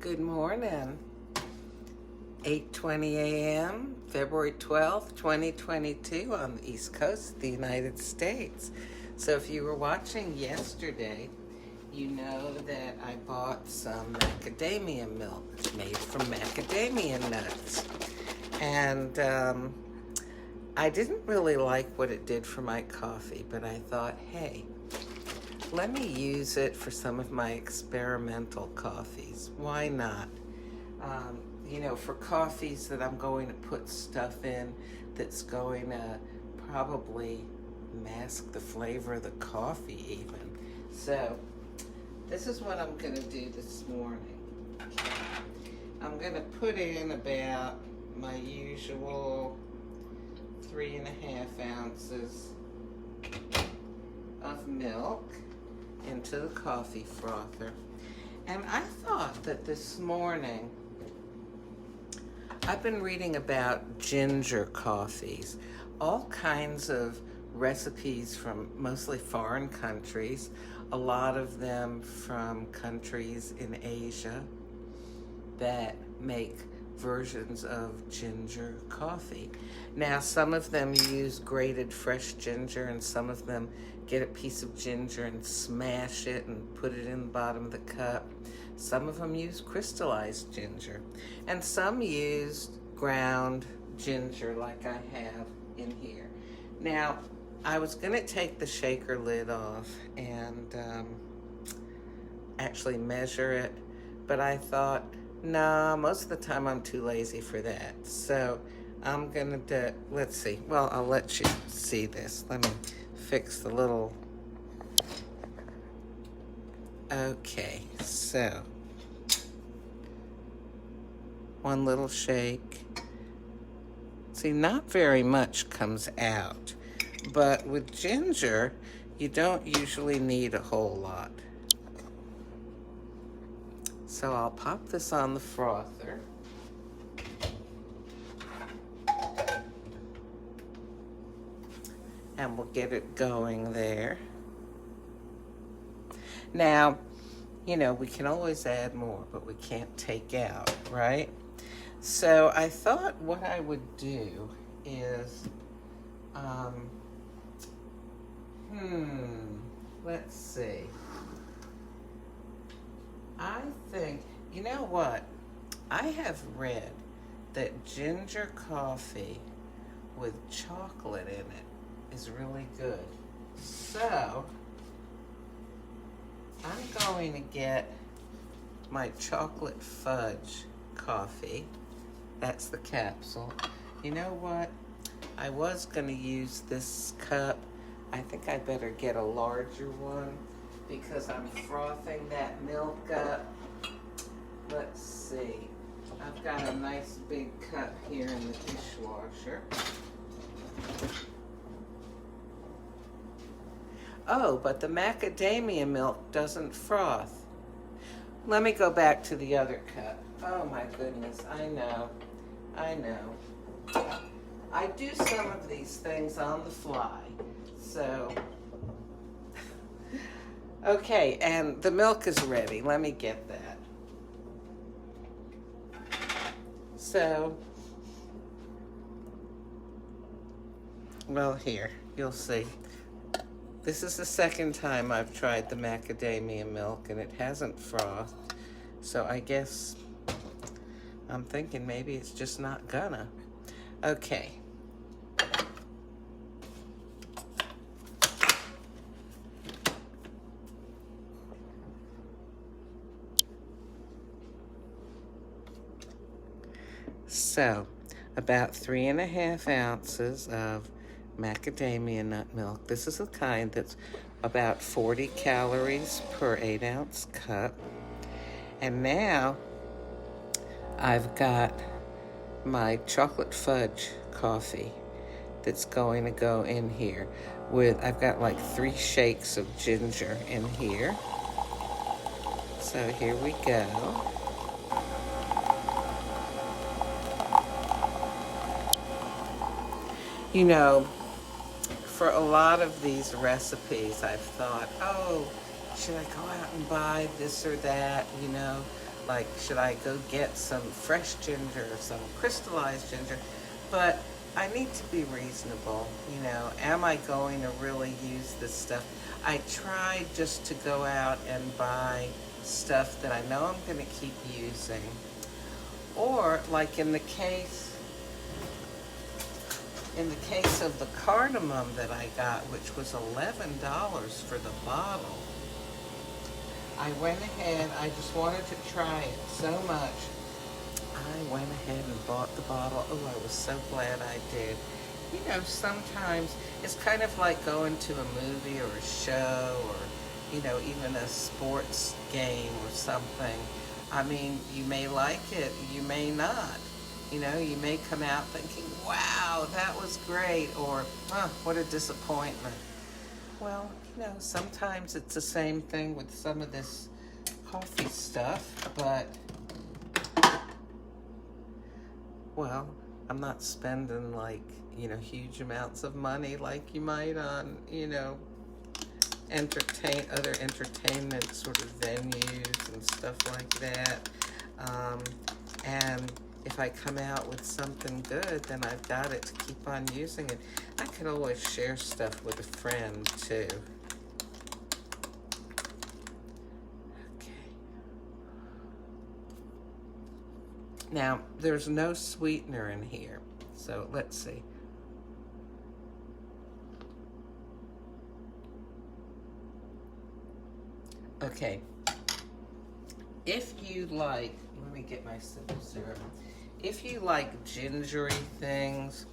Good morning. 8:20 a.m., February 12th, 2022 on the East Coast of the United States. So if you were watching yesterday, you know that I bought some macadamia milk made from macadamia nuts. And I didn't really like what it did for my coffee, but I thought, hey, let me use it for some of my experimental coffees. Why not? For coffees that I'm going to put stuff in that's going to probably mask the flavor of the coffee even. So this is what I'm going to do this morning. I'm going to put in about my usual 3.5 ounces of milk into the coffee frother. And I thought that this morning, I've been reading about ginger coffees, all kinds of recipes from mostly foreign countries, a lot of them from countries in Asia that make versions of ginger coffee. Now, some of them use grated fresh ginger, and some of them get a piece of ginger and smash it and put it in the bottom of the cup. Some of them use crystallized ginger, and some use ground ginger like I have in here. Now, I was going to take the shaker lid off and actually measure it, but I thought, nah, most of the time I'm too lazy for that. So I'm going to, let's see. Well, I'll let you see this. Let me fix the little, okay, so one little shake. See, not very much comes out, but with ginger, you don't usually need a whole lot. So I'll pop this on the frother. And we'll get it going there. Now, we can always add more, but we can't take out, right? So I thought what I would do is, let's see. I think, you know what? I have read that ginger coffee with chocolate in it is really good. So I'm going to get my chocolate fudge coffee. That's the capsule. You know what? I was going to use this cup. I think I better get a larger one because I'm frothing that milk up. Let's see. I've got a nice big cup here in the dishwasher. Oh, but the macadamia milk doesn't froth. Let me go back to the other cup. Oh my goodness, I know. I do some of these things on the fly, so. Okay, and the milk is ready. Let me get that. So, well, here, you'll see. This is the second time I've tried the macadamia milk, and it hasn't frothed. So I guess I'm thinking maybe it's just not gonna. Okay. So, about 3.5 ounces of macadamia nut milk. This is the kind that's about 40 calories per 8-ounce cup. And now I've got my chocolate fudge coffee that's going to go in here I've got like 3 shakes of ginger in here. So here we go. For a lot of these recipes, I've thought, oh, should I go out and buy this or that, like, should I go get some fresh ginger or some crystallized ginger? But I need to be reasonable, you know. Am I going to really use this stuff? I try just to go out and buy stuff that I know I'm going to keep using. Or, like in the case of the cardamom that I got, which was $11 for the bottle, I went ahead, I just wanted to try it so much. I went ahead and bought the bottle. Oh, I was so glad I did. You know, sometimes it's kind of like going to a movie or a show or, you know, even a sports game or something. I mean, you may like it, you may not. You know, you may come out thinking, wow, that was great, or, oh, what a disappointment. Well, you know, sometimes it's the same thing with some of this coffee stuff, but, well, I'm not spending, like, you know, huge amounts of money like you might on, you know, other entertainment sort of venues and stuff like that. And if I come out with something good, then I've got it to keep on using it. I could always share stuff with a friend too. Okay. Now, there's no sweetener in here, so let's see. Okay, if you like, let me get my simple syrup. If you like gingery things,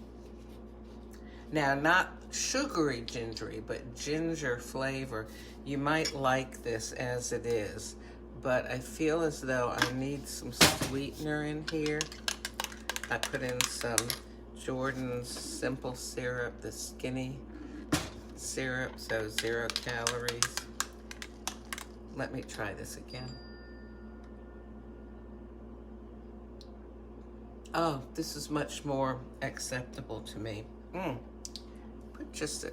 now not sugary gingery, but ginger flavor, you might like this as it is. But I feel as though I need some sweetener in here. I put in some Jordan's simple syrup, the skinny syrup, so 0 calories. Let me try this again. Oh, this is much more acceptable to me. Put just a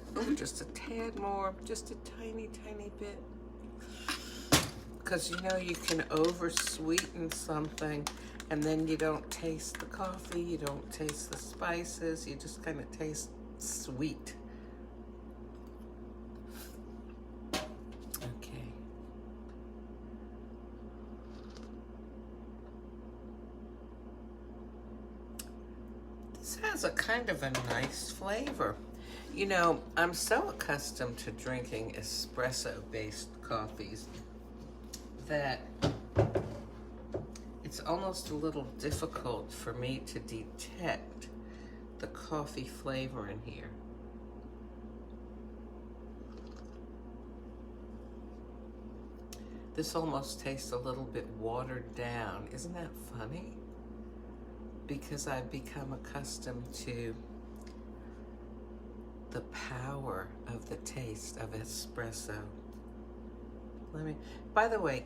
tad more, just a tiny, tiny bit. Because, you know, you can over sweeten something and then you don't taste the coffee, you don't taste the spices, you just kind of taste sweet. Okay. This has a kind of a nice flavor. You know, I'm so accustomed to drinking espresso-based coffees that it's almost a little difficult for me to detect the coffee flavor in here. This almost tastes a little bit watered down. Isn't that funny? Because I've become accustomed to the power of the taste of espresso. By the way,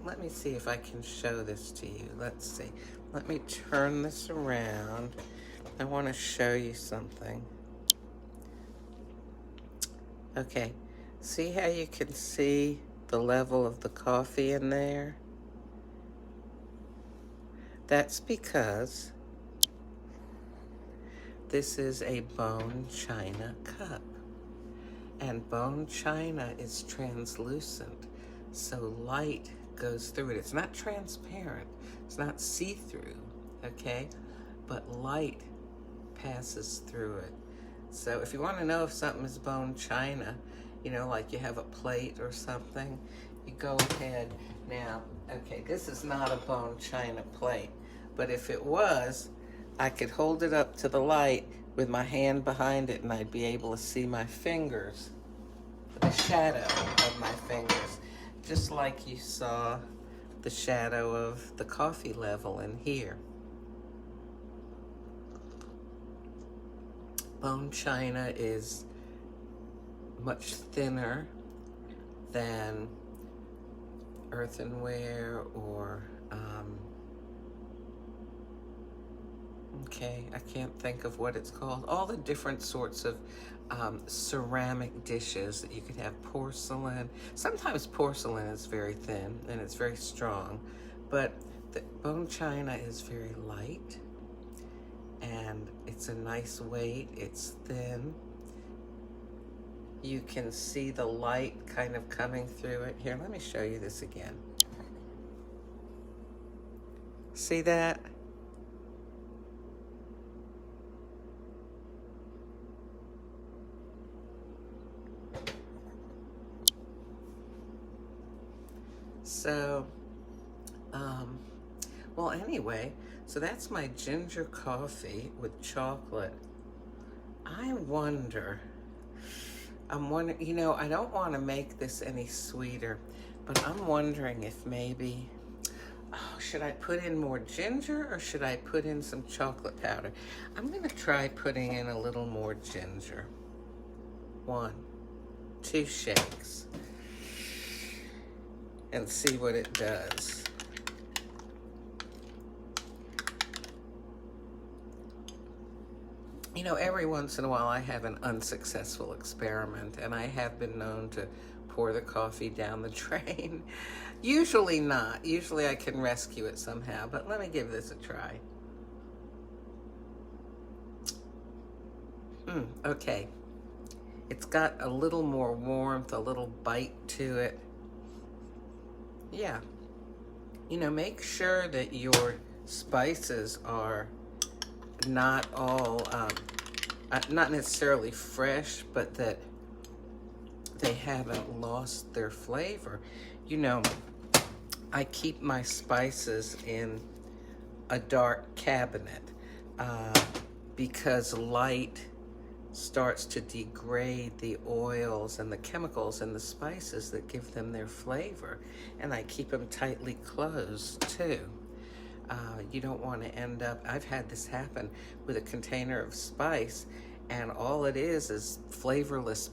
let me see if I can show this to you. Let's see. Let me turn this around. I want to show you something. Okay, see how you can see the level of the coffee in there? That's because this is a bone china cup. And bone china is translucent, so light goes through it. It's not transparent, it's not see-through, okay? But light passes through it. So if you want to know if something is bone china, you know, like you have a plate or something, you go ahead. Now, okay, this is not a bone china plate, but if it was, I could hold it up to the light with my hand behind it and I'd be able to see my fingers, the shadow of my fingers, just like you saw the shadow of the coffee level in here. Bone china is much thinner than earthenware or okay, I can't think of what it's called. All the different sorts of ceramic dishes that you could have. Porcelain. Sometimes porcelain is very thin and it's very strong, But the bone china is very light, and it's a nice weight. It's thin. You can see the light kind of coming through it. Here, let me show you this again. See that? So, well, anyway, so that's my ginger coffee with chocolate. I'm wondering, you know, I don't want to make this any sweeter, but I'm wondering if maybe, oh, should I put in more ginger or should I put in some chocolate powder? I'm going to try putting in a little more ginger. 1, 2 shakes. And see what it does. You know, every once in a while I have an unsuccessful experiment, and I have been known to pour the coffee down the drain. Usually not. Usually I can rescue it somehow, but let me give this a try. Okay. It's got a little more warmth, a little bite to it. Yeah. You know, make sure that your spices are not all, not necessarily fresh, but that they haven't lost their flavor. You know, I keep my spices in a dark cabinet because light starts to degrade the oils and the chemicals and the spices that give them their flavor. And I keep them tightly closed too. You don't want to end up, I've had this happen with a container of spice, and all it is flavorless,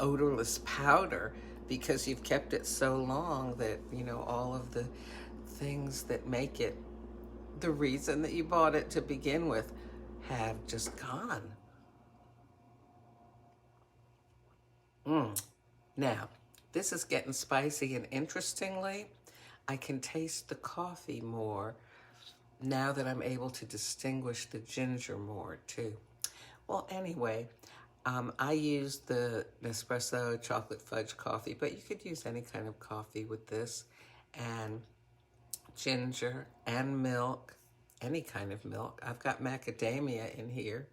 odorless powder because you've kept it so long that, you know, all of the things that make it the reason that you bought it to begin with have just gone. Now, this is getting spicy, and interestingly, I can taste the coffee more now that I'm able to distinguish the ginger more too. Well, anyway, I use the Nespresso Chocolate Fudge coffee, but you could use any kind of coffee with this, and ginger and milk, any kind of milk. I've got macadamia in here.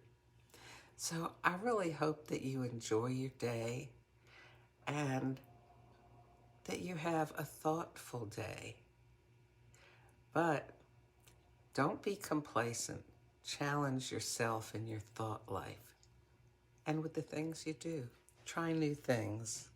So I really hope that you enjoy your day and that you have a thoughtful day. But don't be complacent. Challenge yourself in your thought life and with the things you do. Try new things.